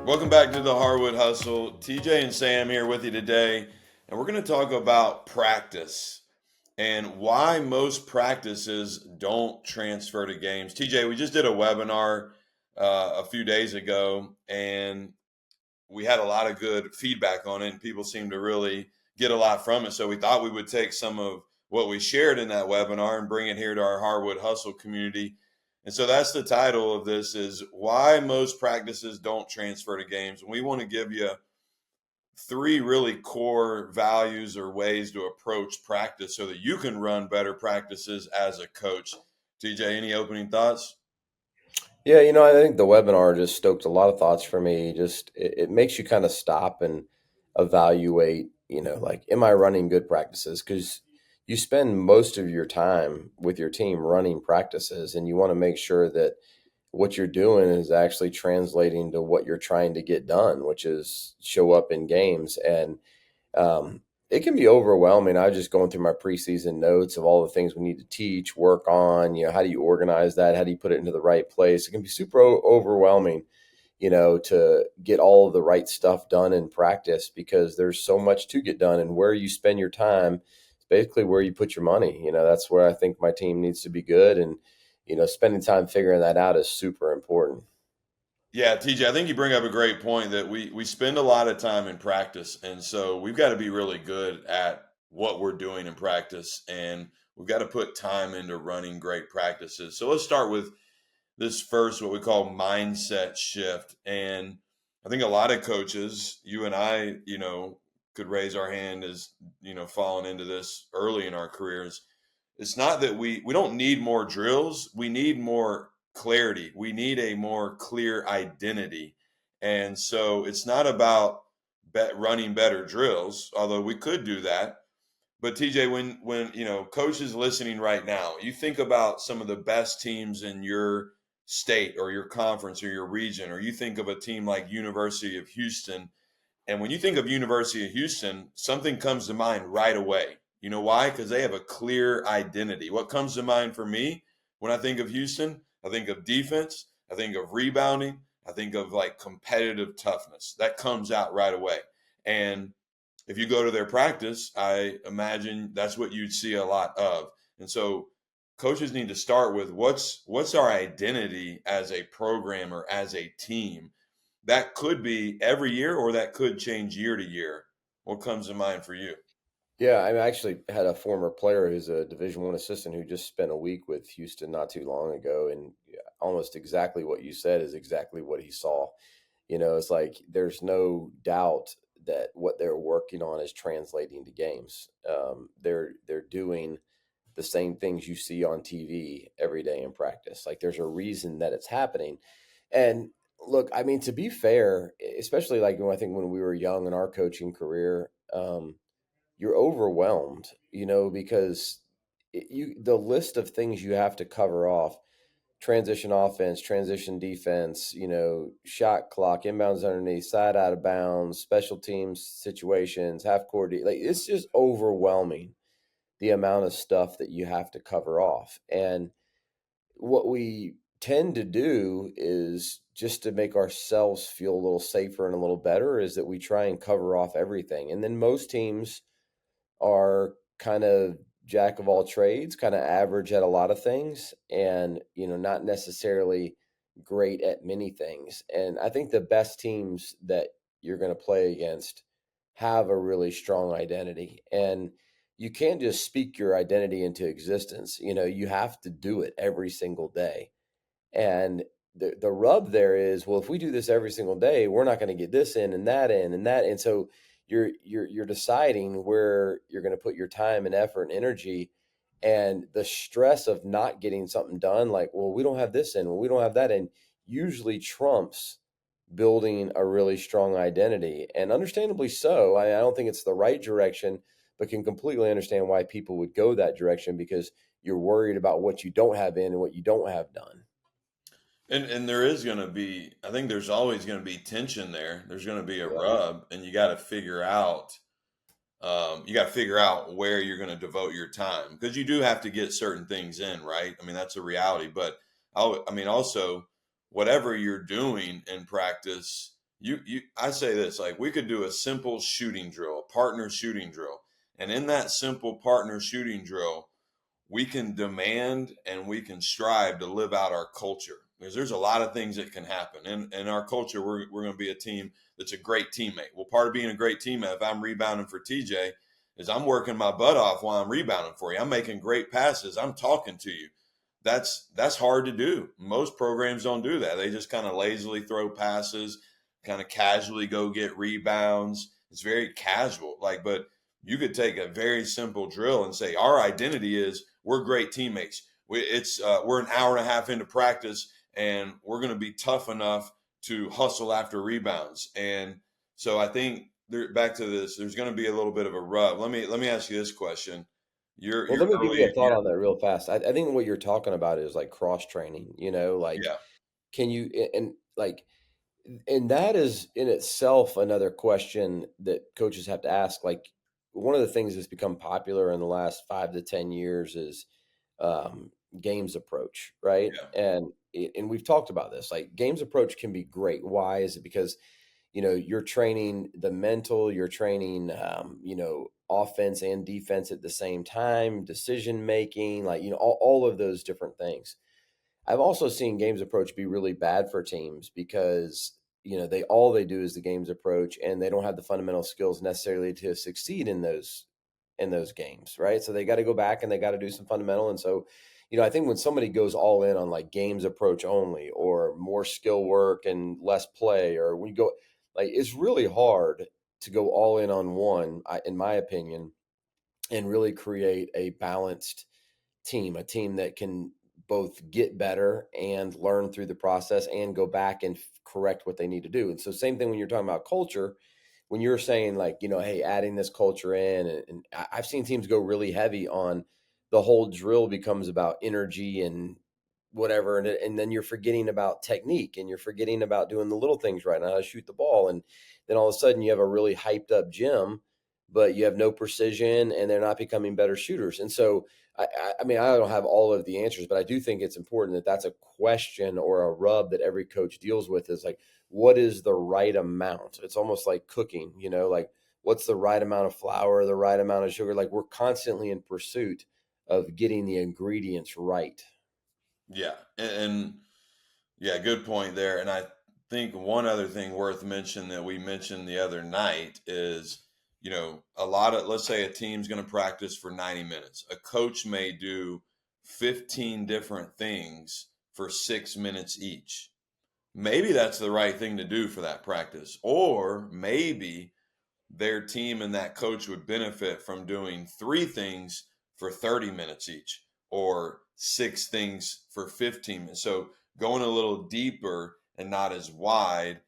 Welcome back to the Harwood Hustle. TJ and Sam here with you today, and we're going to talk about practice and why most practices don't transfer to games. TJ, we just did a webinar a few days ago, and we had a lot of good feedback on it, and people seemed to really get a lot from it. So we thought we would take some of what we shared in that webinar and bring it here to our Harwood Hustle community. And so that's the title of this is why most practices don't transfer to games. And we want to give you three really core values or ways to approach practice so that you can run better practices as a coach. TJ, any opening thoughts? Yeah, I think the webinar just stoked a lot of thoughts for me. Just it makes you kind of stop and evaluate, like, am I running good practices? Because you spend most of your time with your team running practices, and you want to make sure that what you're doing is actually translating to what you're trying to get done, which is show up in games. And it can be overwhelming. I was just going through my preseason notes of all the things we need to teach, work on. How do you organize that? How do you put it into the right place? It can be super overwhelming, to get all of the right stuff done in practice because there's so much to get done, and where you spend your time is basically where you put your money. That's where I think my team needs to be good, and spending time figuring that out is super important. Yeah, TJ, I think you bring up a great point that we spend a lot of time in practice, and so we've got to be really good at what we're doing in practice, and we've got to put time into running great practices. So let's start with this first, what we call mindset shift. And I think a lot of coaches, you and I, could raise our hand as, falling into this early in our careers. It's not that we don't need more drills. We need more clarity. We need a more clear identity. And so it's not about running better drills, although we could do that. But TJ, when coaches listening right now, you think about some of the best teams in your state or your conference or your region, or you think of a team like University of Houston, and when you think of University of Houston, something comes to mind right away. You know why? Because they have a clear identity. What comes to mind for me when I think of Houston? I think of defense. I think of rebounding. I think of like competitive toughness. That comes out right away. And if you go to their practice, I imagine that's what you'd see a lot of. And so coaches need to start with what's our identity as a program or as a team. That could be every year or that could change year to year. What comes to mind for you? Yeah, I actually had a former player who's a Division I assistant who just spent a week with Houston not too long ago, and yeah, almost exactly what you said is exactly what he saw. It's like there's no doubt that what they're working on is translating to games. They're doing the same things you see on TV every day in practice. Like there's a reason that it's happening. And look, I mean, to be fair, especially like when I think when we were young in our coaching career. You're overwhelmed, because the list of things you have to cover off: transition offense, transition defense, shot clock, inbounds underneath, side out of bounds, special teams situations, half court. Like it's just overwhelming the amount of stuff that you have to cover off. And what we tend to do is just to make ourselves feel a little safer and a little better is that we try and cover off everything. And then most teams are kind of jack of all trades, kind of average at a lot of things, and not necessarily great at many things. And I think the best teams that you're going to play against have a really strong identity, and you can't just speak your identity into existence. You have to do it every single day. And the rub there is, well, if we do this every single day, we're not going to get this in and that in and that. And so you're deciding where you're going to put your time and effort and energy, and the stress of not getting something done, like, well, we don't have this in, well, we don't have that in, usually trumps building a really strong identity. And understandably so. I don't think it's the right direction, but can completely understand why people would go that direction, because you're worried about what you don't have in and what you don't have done. And there is going to be, I think there's always going to be tension there. There's going to be a Yeah. rub, and you got to figure out where you're going to devote your time because you do have to get certain things in, right? I mean, that's a reality. But I mean, also, whatever you're doing in practice, I say this, like we could do a simple shooting drill, a partner shooting drill. And in that simple partner shooting drill, we can demand and we can strive to live out our culture. Because there's a lot of things that can happen. In our culture, we're going to be a team that's a great teammate. Well, part of being a great teammate, if I'm rebounding for TJ, is I'm working my butt off while I'm rebounding for you. I'm making great passes. I'm talking to you. That's hard to do. Most programs don't do that. They just kind of lazily throw passes, kind of casually go get rebounds. It's very casual. But you could take a very simple drill and say our identity is we're great teammates. We're an hour and a half into practice, and we're going to be tough enough to hustle after rebounds. And so I think back to this, there's going to be a little bit of a rub. Let me ask you this question. Well, You're let me give you early. a thought on that real fast. I think what you're talking about is like cross training, like Yeah, can you, and like, and that is in itself another question that coaches have to ask. Like, one of the things that's become popular in the last 5 to 10 years is games approach, right? yeah, And we've talked about this. Like, games approach can be great. Why is it? Because you're training the mental, you're training offense and defense at the same time, decision making, like all of those different things. I've also seen games approach be really bad for teams because they do is the games approach, and they don't have the fundamental skills necessarily to succeed in those games, right? So they got to go back and they got to do some fundamental. And so, I think when somebody goes all in on like games approach only, or more skill work and less play, or when you go like, it's really hard to go all in on one, in my opinion, and really create a balanced team, a team that can both get better and learn through the process and go back and correct what they need to do. And so, same thing when you're talking about culture, when you're saying like, hey, adding this culture in, and I've seen teams go really heavy on the whole drill becomes about energy and whatever, and then you're forgetting about technique, and you're forgetting about doing the little things right, now how to shoot the ball, and then all of a sudden you have a really hyped up gym, but you have no precision, and they're not becoming better shooters. And so I mean, I don't have all of the answers, but I do think it's important that that's a question or a rub that every coach deals with, is like, what is the right amount? It's almost like cooking, like what's the right amount of flour, the right amount of sugar? Like, we're constantly in pursuit of getting the ingredients right. yeah, and yeah, good point there. And I think one other thing worth mentioning that we mentioned the other night is, a lot of, let's say a team's going to practice for 90 minutes. A coach may do 15 different things for 6 minutes each. Maybe that's the right thing to do for that practice. Or maybe their team and that coach would benefit from doing three things for 30 minutes each, or six things for 15 minutes. So going a little deeper and not as wide.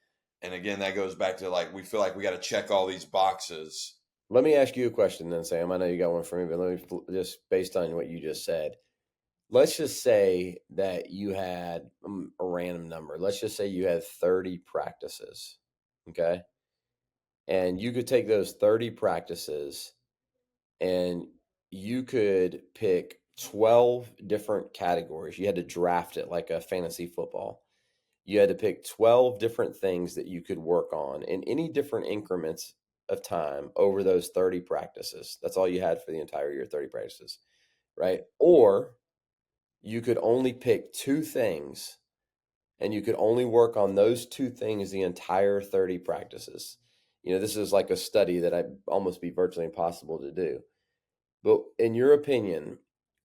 And again, that goes back to like, we feel like we got to check all these boxes. Let me ask you a question then, Sam. I know you got one for me, but let me just, based on what you just said, let's just say that you had a random number. Let's just say you had 30 practices. Okay. And you could take those 30 practices and you could pick 12 different categories. You had to draft it like a fantasy football. You had to pick 12 different things that you could work on in any different increments of time over those 30 practices. That's all you had for the entire year, 30 practices, right? Or you could only pick two things, and you could only work on those two things the entire 30 practices. This is like a study that I'd almost be virtually impossible to do. But in your opinion,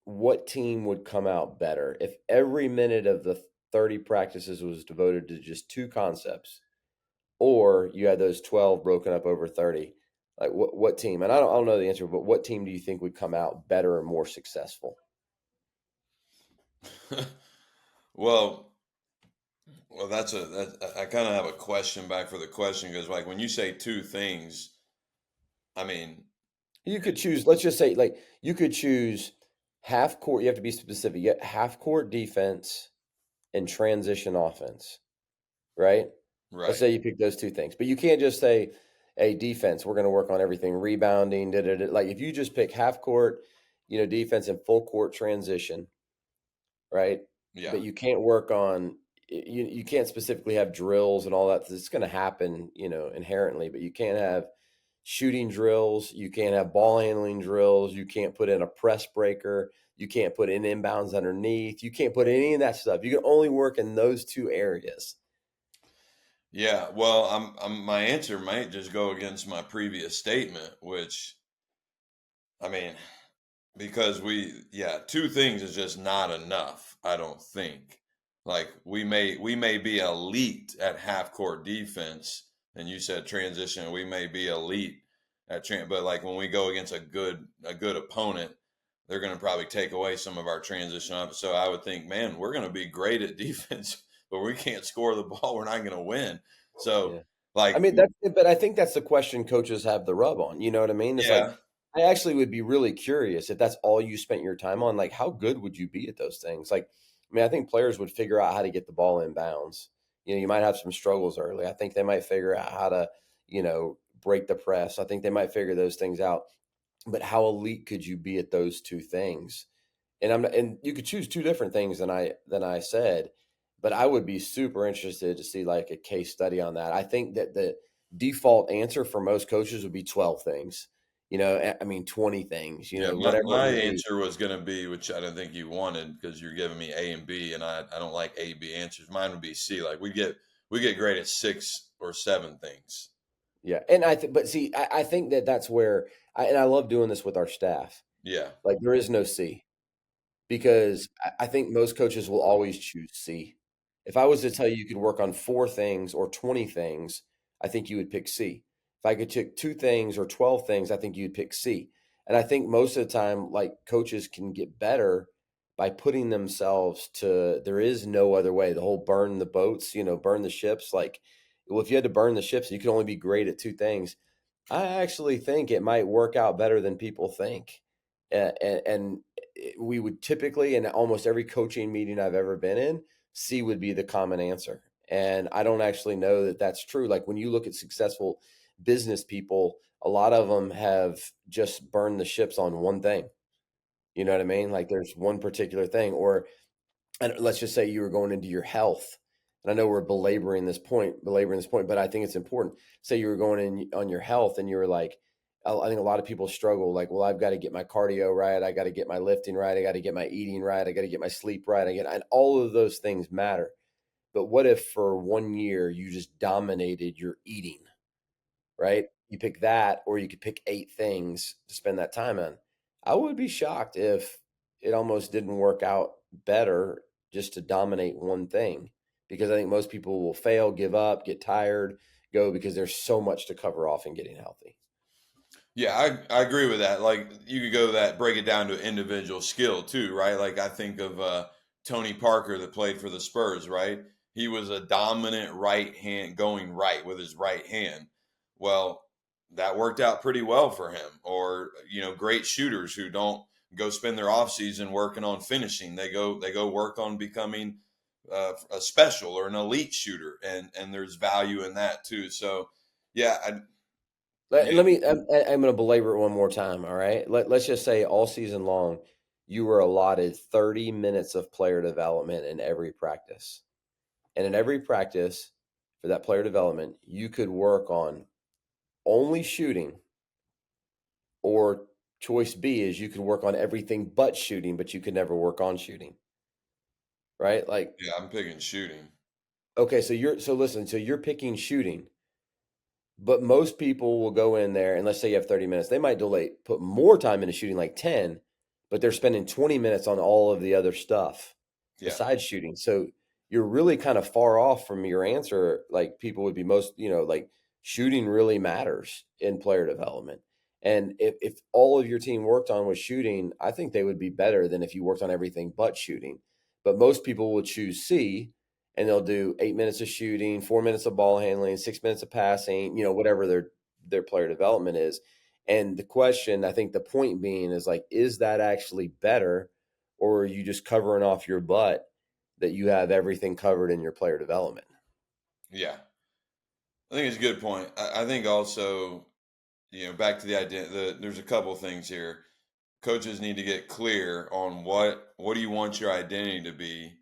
what team would come out better if every minute of the 30 practices was devoted to just two concepts, or you had those 12 broken up over 30? Like, what team? And I don't know the answer, but what team do you think would come out better and more successful? well, I kind of have a question back for the question, because like when you say two things, I mean, You could choose, let's just say, like, you could choose half court. You have to be specific. You get half court defense and transition offense, right? Let's right. say you pick those two things, but you can't just say, "Hey, defense, we're going to work on everything, rebounding." Da, da, da. Like, if you just pick half court, defense and full court transition, right? Yeah. But you can't work on you can't specifically have drills and all that. It's going to happen, inherently, but you can't have shooting drills. You can't have ball handling drills. You can't put in a press breaker. You can't put in inbounds underneath. You can't put any of that stuff. You can only work in those two areas. Yeah, well, my answer might just go against my previous statement, which I mean, because two things is just not enough, I don't think. Like we may be elite at half court defense, and you said transition, we may be elite but like when we go against a good opponent, they're going to probably take away some of our transition up. So I would think, man, we're going to be great at defense, but we can't score the ball, we're not going to win. So Yeah. I like mean, but I think that's the question coaches have the rub on. You know what I mean? It's like, yeah, I actually would be really curious if that's all you spent your time on. Like, how good would you be at those things? Like, I mean, I think players would figure out how to get the ball in bounds. You might have some struggles early. I think they might figure out how to, break the press. I think they might figure those things out. But how elite could you be at those two things? And you could choose two different things than I said, but I would be super interested to see like a case study on that. I think that the default answer for most coaches would be 12 things. I mean 20 things, yeah, my whatever it my may be. answer was gonna be, which I don't think you wanted because you're giving me A and B, and I don't like A B answers. Mine would be C. Like we get great at 6 or 7 things. Yeah. And but see, I think that that's where and I love doing this with our staff. Yeah, Like there is no C. Because I think most coaches will always choose C. If I was to tell you you could work on 4 things or 20 things, I think you would pick C. If I could pick 2 things or 12 things, I think you'd pick C. And I think most of the time, like coaches can get better by putting themselves to there is no other way. The whole burn the boats, burn the ships. Like, well, if you had to burn the ships, you could only be great at 2 things. I actually think it might work out better than people think. And we would typically, in almost every coaching meeting I've ever been in, C would be the common answer. And I don't actually know that that's true. Like when you look at successful business people, a lot of them have just burned the ships on one thing. You know what I mean? Like there's one particular thing, or and let's just say you were going into your health. And I know we're belaboring this point, but I think it's important. Say you were going in on your health and you were like, I think a lot of people struggle like, well, I've got to get my cardio right. I got to get my lifting right. I got to get my eating right. I got to get my sleep right. And all of those things matter. But what if for 1 year you just dominated your eating? Right? You pick that, or you could pick 8 things to spend that time on. I would be shocked if it almost didn't work out better just to dominate one thing, because I think most people will fail, give up, get tired, go because there's so much to cover off in getting healthy. yeah, I agree with that. Like you could go that break it down to individual skill too, right? Like I think of Tony Parker that played for the Spurs, right? He was a dominant right hand going right with his right hand. Well, that worked out pretty well for him. Or great shooters who don't go spend their off season working on finishing. They go work on becoming a special or an elite shooter, and there's value in that too. So yeah, Let, yeah, let me, I'm going to belabor it one more time. All right. Let's just say all season long, you were allotted 30 minutes of player development in every practice. And in every practice for that player development, you could work on only shooting, or choice B is you could work on everything but shooting, but you could never work on shooting. Right? Like, yeah, I'm picking shooting. okay, so listen, so you're picking shooting, but most people will go in there and let's say you have 30 minutes. They might put more time into shooting like 10, but they're spending 20 minutes on all of the other stuff Yeah. besides shooting. So you're really kind of far off from your answer. Like people would be most, like shooting really matters in player development. And if all of your team worked on was shooting, I think they would be better than if you worked on everything but shooting. But most people will choose C, and they'll do 8 minutes of shooting, 4 minutes of ball handling, 6 minutes of passing, whatever their player development is. And the question, I think the point being is like, is that actually better, or are you just covering off your butt that you have everything covered in your player development? Yeah, I think it's a good point. I think also, back to the idea, there's a couple things here. Coaches need to get clear on what do you want your identity to be,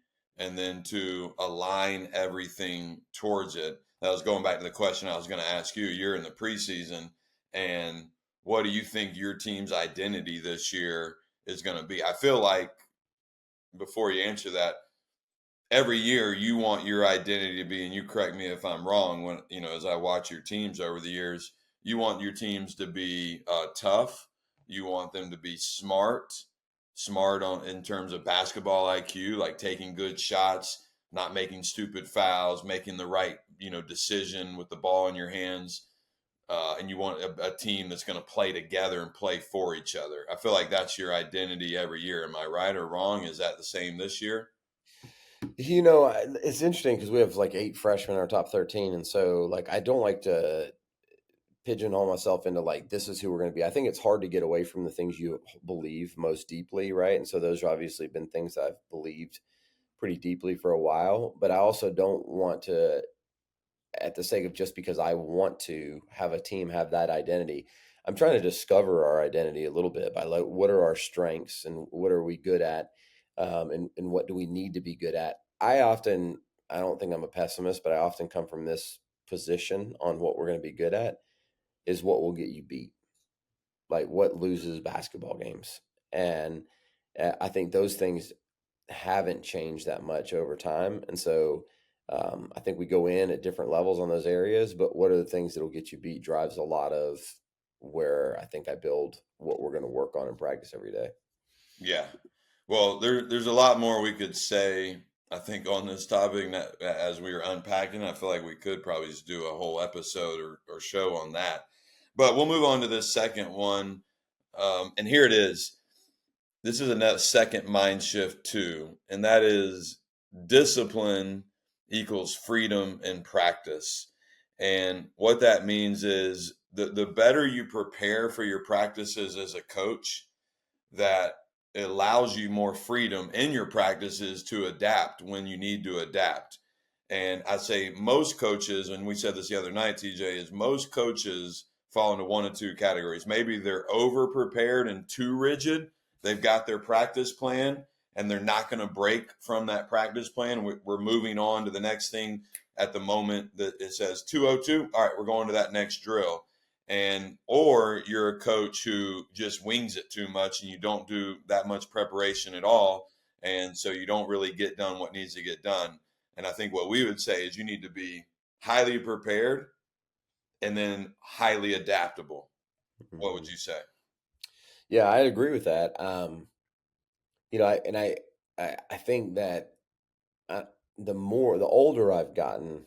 and then to align everything towards it. That was going back to the question I was going to ask you. You're in the preseason, and what do you think your team's identity this year is going to be? I feel like, before you answer that, every year you want your identity to be, and you correct me if I'm wrong, when as I watch your teams over the years, you want your teams to be tough. You want them to be smart on in terms of basketball IQ, like taking good shots, not making stupid fouls, making the right decision with the ball in your hands. And you want a team that's going to play together and play for each other. I feel like that's your identity every year. Am I right or wrong? Is that the same this year? It's interesting because we have like 8 freshmen in our top 13, and so like I don't like to pigeonhole myself into like this is who we're going to be. I think it's hard to get away from the things you believe most deeply, right? And so those have obviously been things that I've believed pretty deeply for a while, but I also don't want to, at the sake of just because I want to have a team have that identity. I'm trying to discover our identity a little bit by like what are our strengths and what are we good at, and what do we need to be good at. I don't think I'm a pessimist, but I often come from this position on what we're going to be good at is what will get you beat, like what loses basketball games. And I think those things haven't changed that much over time. And so I think we go in at different levels on those areas, but what are the things that will get you beat drives a lot of where I think I build what we're going to work on in practice every day. Yeah. Well, there's a lot more we could say, I think, on this topic that, as we were unpacking. I feel like we could probably just do a whole episode or show on that. But we'll move on to this second one. And here it is. This is a second mind shift too, and that is discipline equals freedom in practice. And what that means is the better you prepare for your practices as a coach, that it allows you more freedom in your practices to adapt when you need to adapt. And I say most coaches, and we said this the other night, TJ, is most coaches fall into one of two categories. Maybe they're over prepared and too rigid. They've got their practice plan and they're not going to break from that practice plan. We're moving on to the next thing at the moment that it says 202. All right, we're going to that next drill. And or you're a coach who just wings it too much and you don't do that much preparation at all, and so you don't really get done what needs to get done. And I think what we would say is you need to be highly prepared and then highly adaptable. What would Mhm. you say? Yeah, I agree with that. I think that uh, the older I've gotten,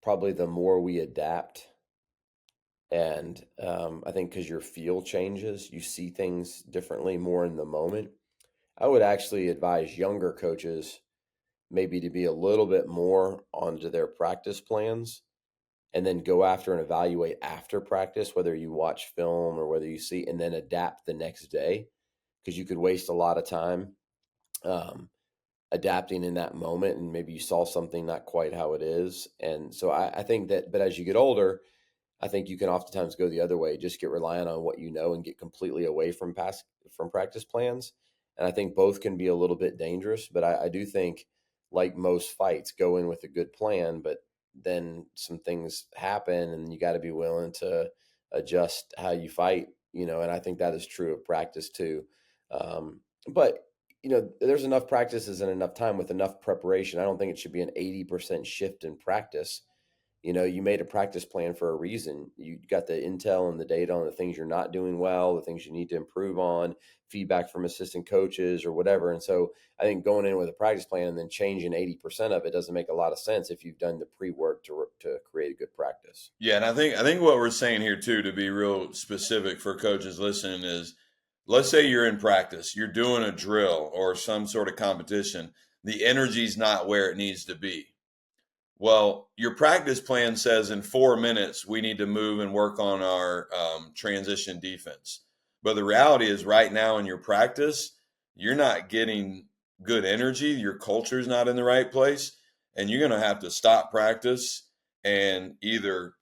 probably the more we adapt. And I think because your feel changes, you see things differently more in the moment. I would actually advise younger coaches maybe to be a little bit more onto their practice plans and then go after and evaluate after practice, whether you watch film or whether you see, and then adapt the next day because you could waste a lot of time um, adapting in that moment. And maybe you saw something not quite how it is. And so I think that, but as you get older, I think you can oftentimes go the other way, just get reliant on what you know and get completely away from practice plans. And I think both can be a little bit dangerous, but I do think, like most fights, go in with a good plan, but then some things happen and you got to be willing to adjust how you fight, and I think that is true of practice too. But there's enough practices and enough time with enough preparation. I don't think it should be an 80% shift in practice. You made a practice plan for a reason. You got the intel and the data on the things you're not doing well, the things you need to improve on, feedback from assistant coaches or whatever. And so I think going in with a practice plan and then changing 80% of it doesn't make a lot of sense if you've done the pre-work to create a good practice. Yeah, and I think what we're saying here too, to be real specific for coaches listening, is let's say you're in practice, you're doing a drill or some sort of competition, the energy's not where it needs to be. Well, your practice plan says in 4 minutes we need to move and work on our transition defense. But the reality is, right now in your practice, you're not getting good energy. Your culture's not in the right place, and you're going to have to stop practice and either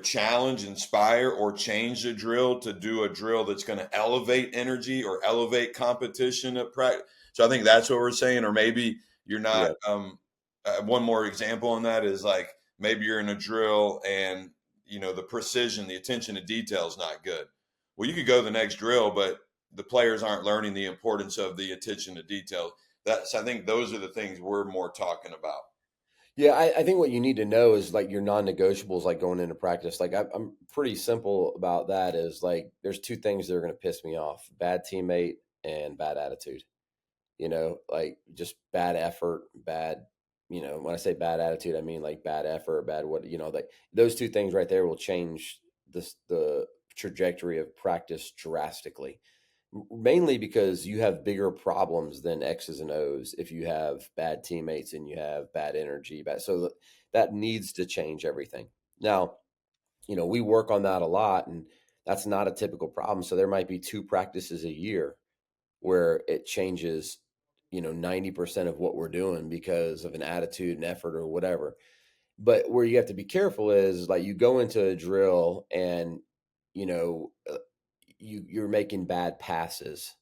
challenge, inspire, or change the drill to do a drill that's going to elevate energy or elevate competition at practice. So I think that's what we're saying, or maybe You're Yeah. not. One more example on that is like maybe you're in a drill and the precision, the attention to detail is not good. Well, you could go the next drill, but the players aren't learning the importance of the attention to detail. That's I think those are the things we're more talking about. Yeah, I think what you need to know is like your non-negotiables, like going into practice. Like I'm pretty simple about that. Is like there's two things that are going to piss me off: bad teammate and bad attitude. Like just bad effort, bad. When I say bad attitude, I mean like bad effort, bad what. Like those two things right there will change the trajectory of practice drastically. Mainly because you have bigger problems than X's and O's if you have bad teammates and you have bad energy. That needs to change everything. Now, we work on that a lot, and that's not a typical problem. So there might be two practices a year where it changes, 90% of what we're doing because of an attitude and effort or whatever. But where you have to be careful is like you go into a drill and, you know, uh, you're making bad passes,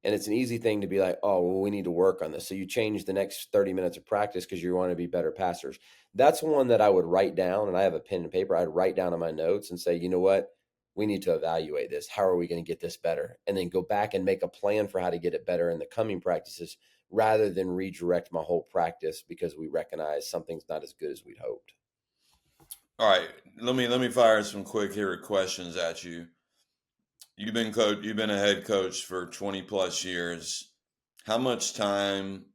and it's an easy thing to be like, oh, well, we need to work on this. So you change the next 30 minutes of practice because you want to be better passers. That's one that I would write down, and I have a pen and paper. I'd write down in my notes and say, you know what? We need to evaluate this. How are we going to get this better? And then go back and make a plan for how to get it better in the coming practices rather than redirect my whole practice because we recognize something's not as good as we'd hoped. All right, let me fire some quick hitter questions at you. You've been a head coach for 20 plus years. How much time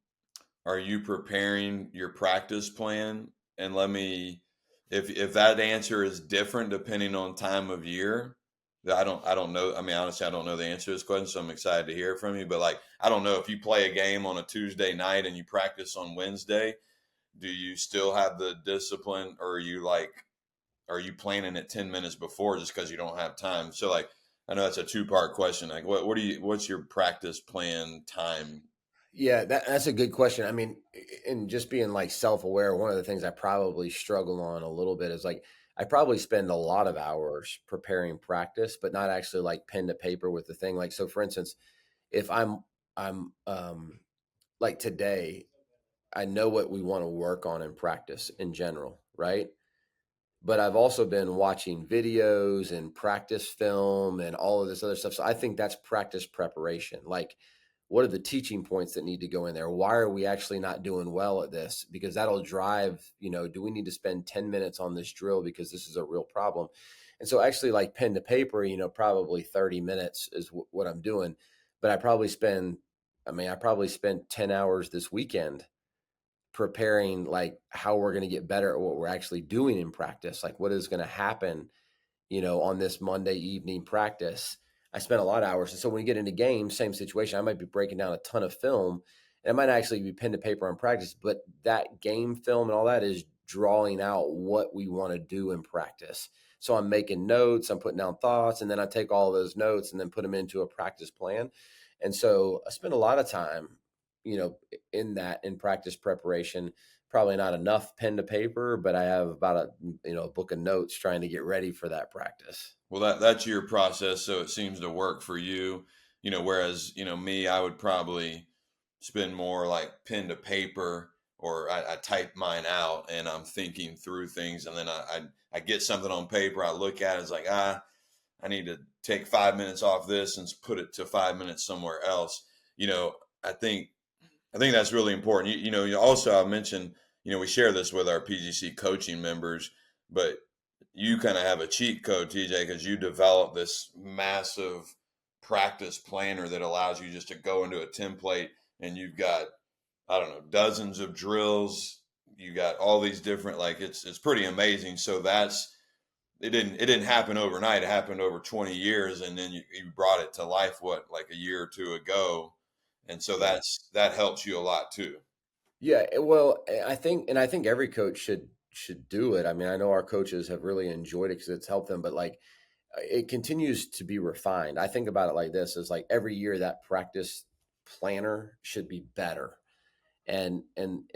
are you preparing your practice plan? And let me, if that answer is different depending on time of year, I don't know. I mean, honestly, I don't know the answer to this question, so I'm excited to hear it from you. But like, I don't know if you play a game on a Tuesday night and you practice on Wednesday, do you still have the discipline, or are you planning it 10 minutes before just because you don't have time? So like, I know that's a two-part question. Like, what's your practice plan time? Yeah, that's a good question. I mean, and just being like self-aware, one of the things I probably struggle on a little bit is like I probably spend a lot of hours preparing practice, but not actually like pen to paper with the thing. Like so for instance, if I'm like today, I know what we want to work on in practice in general, right? But I've also been watching videos and practice film and all of this other stuff. So I think that's practice preparation. Like, what are the teaching points that need to go in there? Why are we actually not doing well at this? Because that'll drive, do we need to spend 10 minutes on this drill because this is a real problem? And so, actually, like pen to paper, probably 30 minutes is what I'm doing. But I probably spent 10 hours this weekend preparing like how we're going to get better at what we're actually doing in practice, like what is going to happen, on this Monday evening practice. I spent a lot of hours. And so when we get into games, same situation. I might be breaking down a ton of film, and it might actually be pen to paper on practice, but that game film and all that is drawing out what we want to do in practice. So I'm making notes, I'm putting down thoughts, and then I take all those notes and then put them into a practice plan. And so I spend a lot of time, in practice preparation. Probably not enough pen to paper, but I have about a book of notes trying to get ready for that practice. Well, that's your process, so it seems to work for you. Whereas me, I would probably spend more like pen to paper, or I type mine out and I'm thinking through things, and then I get something on paper. I look at it, it's like I need to take 5 minutes off this and put it to 5 minutes somewhere else. You know, I think I think that's really important. You also I mentioned, we share this with our PGC coaching members, but you kind of have a cheat code, TJ, because you develop this massive practice planner that allows you just to go into a template, and you've got, I don't know, dozens of drills. You got all these different, like, it's pretty amazing. So it didn't happen overnight. It happened over 20 years, and then you brought it to life, what, like a year or two ago. And so Yeah. that helps you a lot too. Yeah, well, I think every coach should do it. I mean, I know our coaches have really enjoyed it because it's helped them, but like it continues to be refined. I think about it like this: is like every year that practice planner should be better. And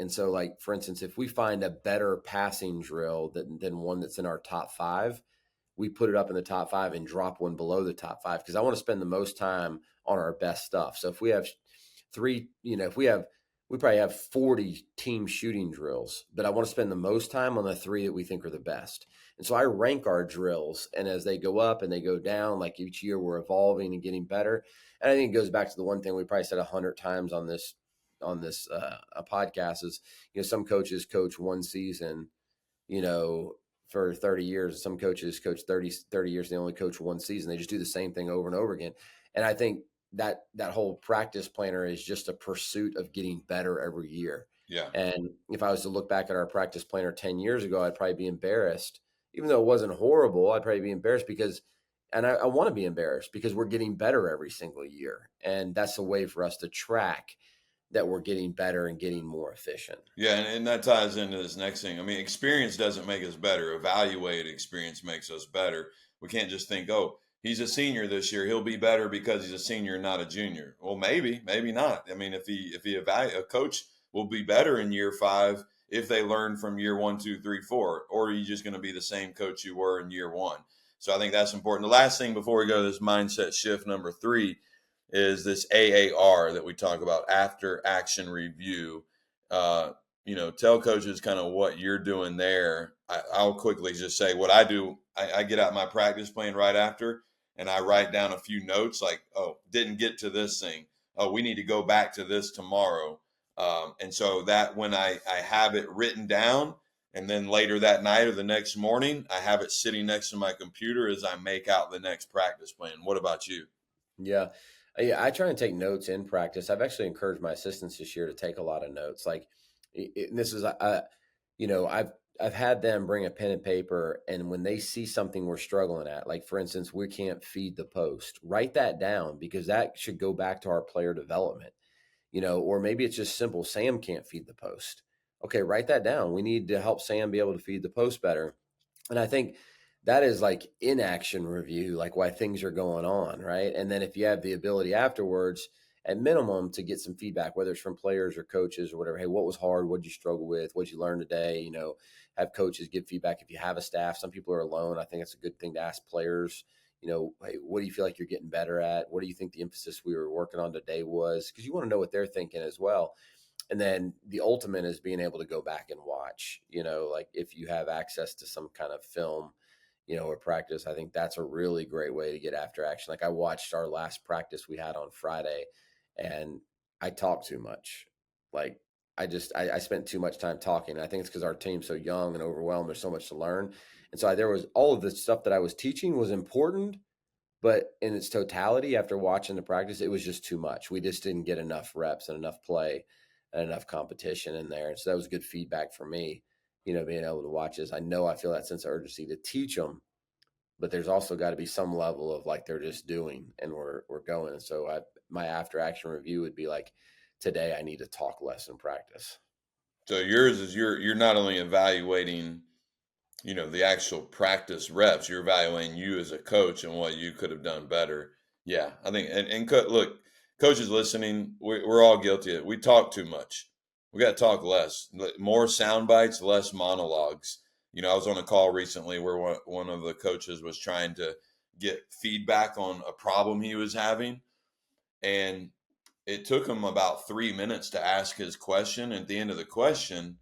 so like for instance, if we find a better passing drill than one that's in our top five, we put it up in the top five and drop one below the top five because I want to spend the most time on our best stuff. So if we have if we have we probably have 40 team shooting drills, but I want to spend the most time on the 3 that we think are the best. And so I rank our drills, and as they go up and they go down, like each year we're evolving and getting better. And I think it goes back to the one thing we probably said 100 times on this a podcast is, some coaches coach one season, you know, for 30 years. Some coaches coach 30 years. They only coach one season. They just do the same thing over and over again. And I think that whole practice planner is just a pursuit of getting better every year. Yeah. And if I was to look back at our practice planner 10 years ago, I'd probably be embarrassed. Even though it wasn't horrible, I'd probably be embarrassed because, and I want to be embarrassed because we're getting better every single year. And that's a way for us to track that we're getting better and getting more efficient. Yeah, and that ties into this next thing. I mean, experience doesn't make us better. Evaluated experience makes us better. We can't just think, oh, he's a senior this year, he'll be better because he's a senior, not a junior. Well, maybe not. I mean, a coach will be better in year 5 if they learn from year 1, 2, 3, 4, or are you just going to be the same coach you were in year 1? So I think that's important. The last thing before we go to this mindset shift number 3 is this AAR that we talk about, after action review. Tell coaches kind of what you're doing there. I'll quickly just say what I do. I get out my practice plan right after, and I write down a few notes like, oh, didn't get to this thing. Oh, we need to go back to this tomorrow. And so that when I have it written down, and then later that night or the next morning, I have it sitting next to my computer as I make out the next practice plan. What about you? Yeah. Yeah, I try and take notes in practice. I've actually encouraged my assistants this year to take a lot of notes. Like, and this is, I've had them bring a pen and paper, and when they see something we're struggling at, like for instance, we can't feed the post, write that down because that should go back to our player development, or maybe it's just simple. Sam can't feed the post. Okay, write that down. We need to help Sam be able to feed the post better. And I think that is like inaction review, like why things are going on, right? And then if you have the ability afterwards, at minimum, to get some feedback, whether it's from players or coaches or whatever. Hey, what was hard? What did you struggle with? What did you learn today? Have coaches give feedback if you have a staff. Some people are alone. I think it's a good thing to ask players. Hey, what do you feel like you're getting better at? What do you think the emphasis we were working on today was? Because you want to know what they're thinking as well. And then the ultimate is being able to go back and watch, like if you have access to some kind of film, or practice. I think that's a really great way to get after action. Like I watched our last practice we had on Friday, and I talked too much. Like I spent too much time talking. And I think it's because our team's so young and overwhelmed. There's so much to learn. And so there was all of the stuff that I was teaching was important, but in its totality, after watching the practice, it was just too much. We just didn't get enough reps and enough play and enough competition in there. And so that was good feedback for me, being able to watch this. I know I feel that sense of urgency to teach them, but there's also got to be some level of like they're just doing and we're going. And so my after action review would be like, today I need to talk less in practice. So yours is you're not only evaluating, the actual practice reps, you're evaluating you as a coach and what you could have done better. Yeah, I think, look, coaches listening, we're all guilty of it. We talk too much. We got to talk less, more sound bites, less monologues. I was on a call recently where one of the coaches was trying to get feedback on a problem he was having, and it took him about 3 minutes to ask his question. At the end of the question,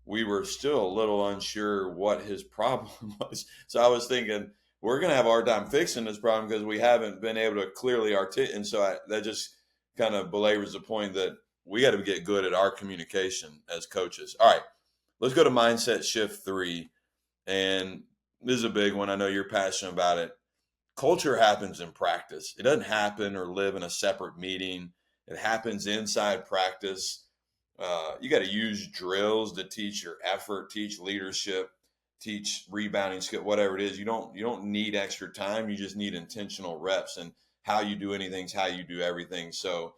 we were still a little unsure what his problem was. So I was thinking, we're going to have a hard time fixing this problem because we haven't been able to clearly articulate. And so that just kind of belabors the point that we got to get good at our communication as coaches. All right, let's go to mindset shift 3. And this is a big one. I know you're passionate about it. Culture happens in practice. It doesn't happen or live in a separate meeting. It happens inside practice. You got to use drills to teach your effort, teach leadership, teach rebounding skill, whatever it is. You don't need extra time. You just need intentional reps, and how you do anything's how you do everything. So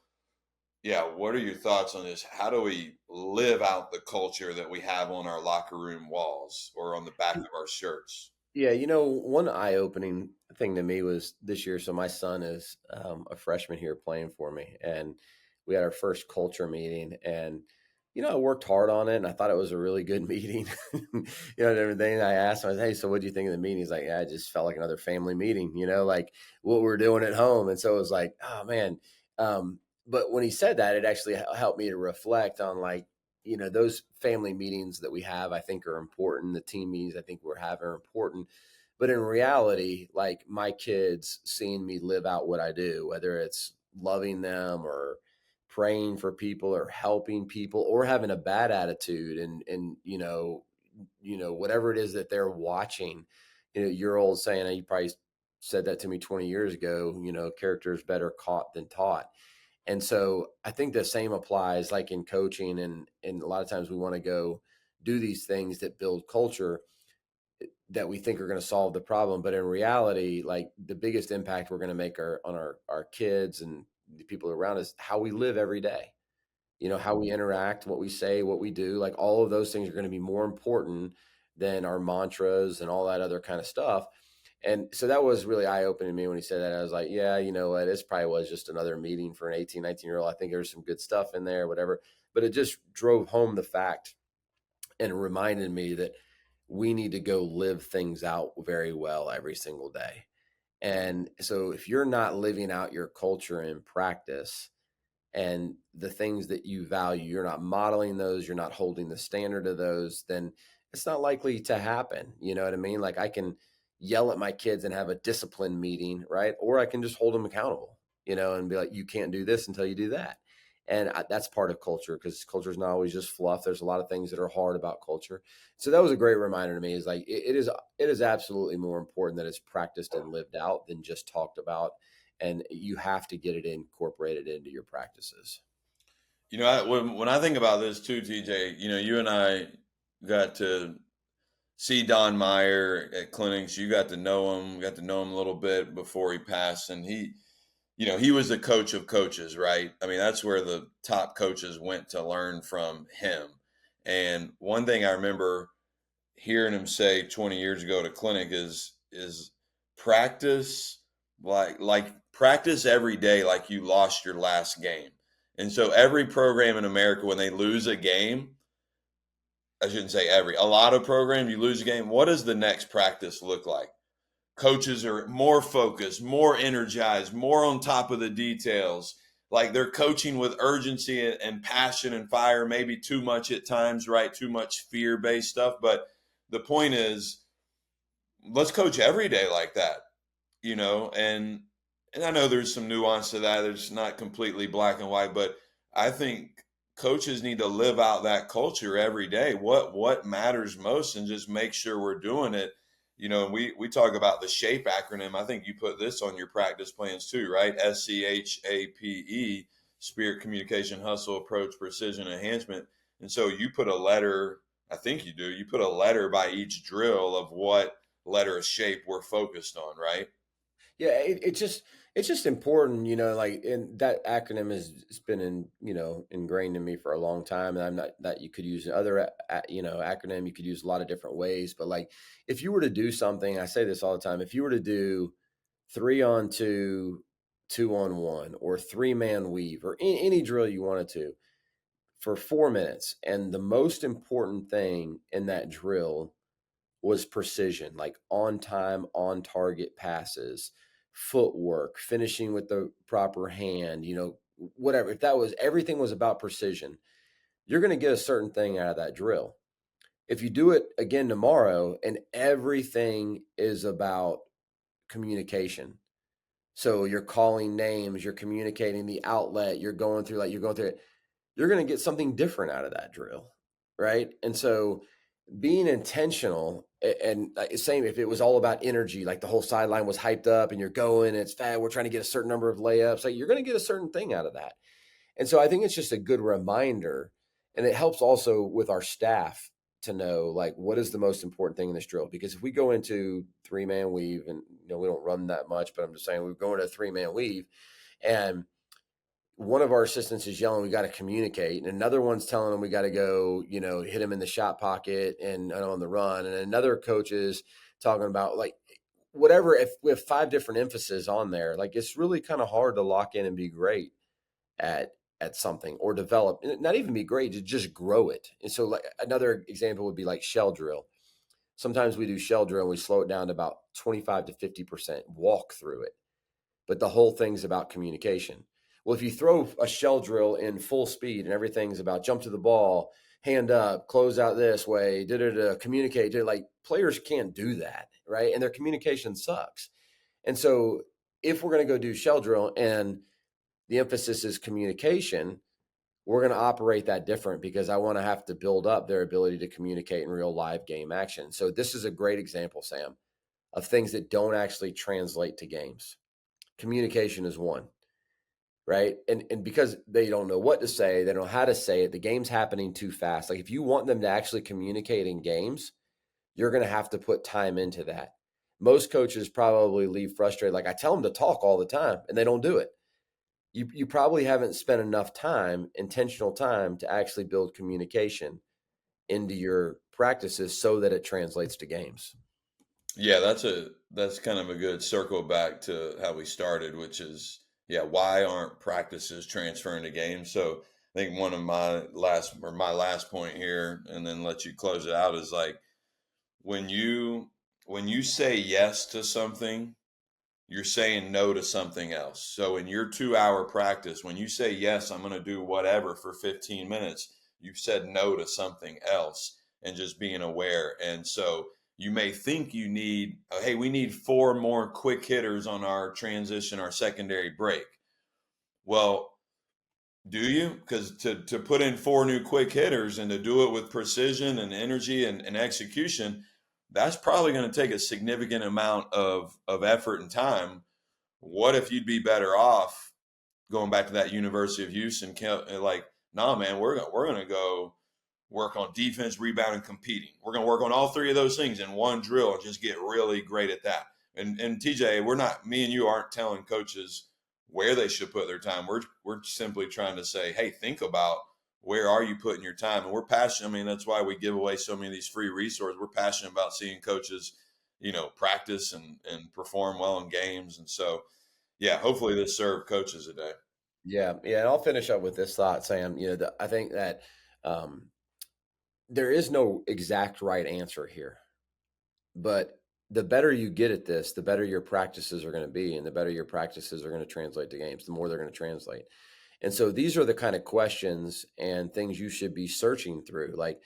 yeah, what are your thoughts on this? How do we live out the culture that we have on our locker room walls or on the back of our shirts? Yeah, one eye-opening thing to me was this year. So my son is a freshman here playing for me, and we had our first culture meeting, and I worked hard on it, and I thought it was a really good meeting. And everything. I asked him, I was, hey, so what do you think of the meeting? He's like, yeah, it just felt like another family meeting, like what we're doing at home. And so it was like, oh man. But when he said that, it actually helped me to reflect on, like, those family meetings that we have, I think are important. The team meetings I think we're having are important. But in reality, like, my kids seeing me live out what I do, whether it's loving them or praying for people or helping people or having a bad attitude, and whatever it is that they're watching. Your old saying, you probably said that to me 20 years ago, character is better caught than taught. And so I think the same applies, like, in coaching, and a lot of times we want to go do these things that build culture that we think are going to solve the problem. But in reality, like, the biggest impact we're going to make on our kids and the people around us, how we live every day, how we interact, what we say, what we do, like, all of those things are going to be more important than our mantras and all that other kind of stuff. And so that was really eye opening to me when he said that. I was like, yeah, you know what? This probably was just another meeting for an 18, 19-year-old. I think there's some good stuff in there, whatever. But it just drove home the fact and reminded me that we need to go live things out very well every single day. And so if you're not living out your culture in practice, and the things that you value, you're not modeling those, you're not holding the standard of those, then it's not likely to happen. You know what I mean? Like, I can yell at my kids and have a discipline meeting, right? Or I can just hold them accountable, and be like, you can't do this until you do that. And that's part of culture, because culture is not always just fluff. There's a lot of things that are hard about culture. So that was a great reminder to me. Is like, it is absolutely more important that it's practiced and lived out than just talked about, and you have to get it incorporated into your practices. When I think about this too, TJ, you and I got to see Don Meyer at clinics. You got to know him a little bit before he passed, and he was the coach of coaches, right? I mean, that's where the top coaches went to learn from him. And one thing I remember hearing him say 20 years ago to clinic is practice, like practice every day like you lost your last game. And so every program in America, when they lose a game, I shouldn't say every, a lot of programs, you lose a game, what does the next practice look like? Coaches are more focused, more energized, more on top of the details. Like, they're coaching with urgency and passion and fire, maybe too much at times, right? Too much fear based stuff. But the point is, let's coach every day like that, and I know there's some nuance to that. It's not completely black and white, but I think coaches need to live out that culture every day. What matters most, and just make sure we're doing it. We talk about the SHAPE acronym. I think you put this on your practice plans too, right? SCHAPE, spirit, communication, hustle, approach, precision, enhancement. And so you put a letter, I think you do, you put a letter by each drill of what letter of shape we're focused on, right? Yeah, it's just important, like, and that acronym has it's been ingrained in me for a long time. And I'm not that you could use other acronym, you could use a lot of different ways. But, like, if you were to do something, I say this all the time, if you were to do 3-on-2, 2-on-1, or 3-man weave, or any drill you wanted to, for 4 minutes, and the most important thing in that drill was precision, like on time, on target passes, footwork, finishing with the proper hand, whatever. If that was everything was about precision, you're going to get a certain thing out of that drill. If you do it again tomorrow and everything is about communication, so you're calling names, you're communicating the outlet, you're going through it, you're going to get something different out of that drill, right? And so being intentional, and same if it was all about energy, like the whole sideline was hyped up and you're going, and it's fat, we're trying to get a certain number of layups, like, you're going to get a certain thing out of that. And so I think it's just a good reminder, and it helps also with our staff to know, like, what is the most important thing in this drill. Because if we go into 3-man weave, and we don't run that much, but I'm just saying we go into a 3-man weave, and one of our assistants is yelling, we got to communicate. And another one's telling them we got to go, hit him in the shot pocket and on the run. And another coach is talking about, like, whatever. If we have 5 different emphases on there, like, it's really kind of hard to lock in and be great at something, or develop, not even be great, to just grow it. And so, like, another example would be like shell drill. Sometimes we do shell drill and we slow it down to about 25 to 50%, walk through it. But the whole thing's about communication. Well, if you throw a shell drill in full speed and everything's about jump to the ball, hand up, close out this way, communicate, like players can't do that, right? And their communication sucks. And so if we're going to go do shell drill and the emphasis is communication, we're going to operate that different because I want to have to build up their ability to communicate in real live game action. So this is a great example, Sam, of things that don't actually translate to games. Communication is one, right? And because they don't know what to say, they don't know how to say it, the game's happening too fast. Like if you want them to actually communicate in games, you're going to have to put time into that. Most coaches probably leave frustrated. Like I tell them to talk all the time and they don't do it. You probably haven't spent enough time, intentional time, to actually build communication into your practices so that it translates to games. Yeah, that's kind of a good circle back to how we started, which is, yeah, why aren't practices transferring to games? So I think one of my last point here, and then let you close it out, is like when you say yes to something, you're saying no to something else. So in your 2-hour practice, when you say yes, I'm going to do whatever for 15 minutes, you've said no to something else, and just being aware. And so you may think you need, hey, we need 4 more quick hitters on our transition, our secondary break. Well, do you? Because to put in 4 new quick hitters and to do it with precision and energy and execution, that's probably going to take a significant amount of effort and time. What if you'd be better off going back to that University of Houston, like, nah, man, we're going to go work on defense, rebound, and competing. We're going to work on all 3 of those things in one drill and just get really great at that. And TJ, me and you aren't telling coaches where they should put their time. We're simply trying to say, hey, think about where are you putting your time? And we're passionate. I mean, that's why we give away so many of these free resources. We're passionate about seeing coaches, practice and perform well in games. And so, yeah, hopefully this served coaches today. Yeah. And I'll finish up with this thought, Sam. I think that there is no exact right answer here, but the better you get at this, the better your practices are going to be, and the better your practices are going to translate to games, the more they're going to translate. And so these are the kind of questions and things you should be searching through. Like,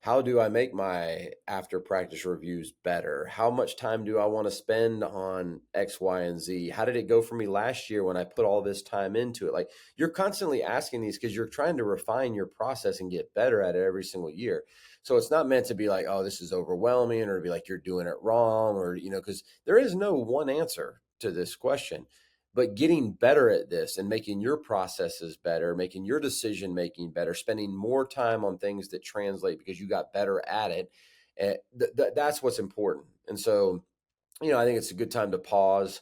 how do I make my after practice reviews better? How much time do I want to spend on X, Y, and Z? How did it go for me last year when I put all this time into it? Like, you're constantly asking these because you're trying to refine your process and get better at it every single year. So it's not meant to be like, oh, this is overwhelming, or to be like you're doing it wrong, or, because there is no one answer to this question. But getting better at this and making your processes better, making your decision making better, spending more time on things that translate because you got better at it, that's what's important. And so, I think it's a good time to pause,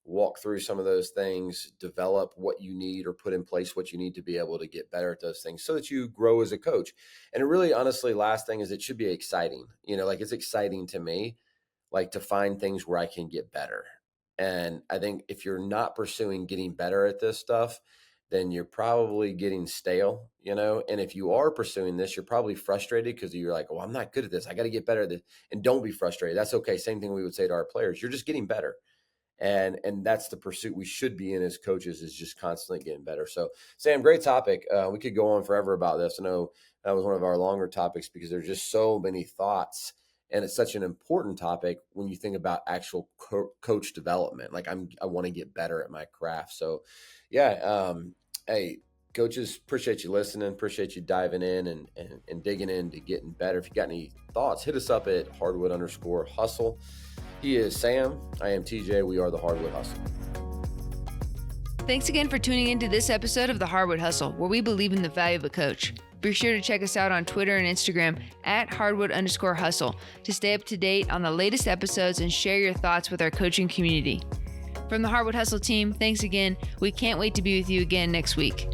walk through some of those things, develop what you need or put in place what you need to be able to get better at those things so that you grow as a coach. And it really, honestly, last thing is it should be exciting. Like it's exciting to me, like to find things where I can get better. And I think if you're not pursuing getting better at this stuff, then you're probably getting stale, and if you are pursuing this, you're probably frustrated because you're like, well, I'm not good at this. I got to get better at this. And don't be frustrated. That's okay. Same thing we would say to our players. You're just getting better. And that's the pursuit we should be in as coaches, is just constantly getting better. So, Sam, great topic. We could go on forever about this. I know that was one of our longer topics because there's just so many thoughts. And it's such an important topic when you think about actual coach development. Like I want to get better at my craft. So, yeah. Hey, coaches, appreciate you listening. Appreciate you diving in and digging into getting better. If you got any thoughts, hit us up at hardwood_hustle. He is Sam. I am TJ. We are the Hardwood Hustle. Thanks again for tuning into this episode of the Hardwood Hustle, where we believe in the value of a coach. Be sure to check us out on Twitter and Instagram at hardwood_hustle to stay up to date on the latest episodes and share your thoughts with our coaching community. From the Hardwood Hustle team, thanks again. We can't wait to be with you again next week.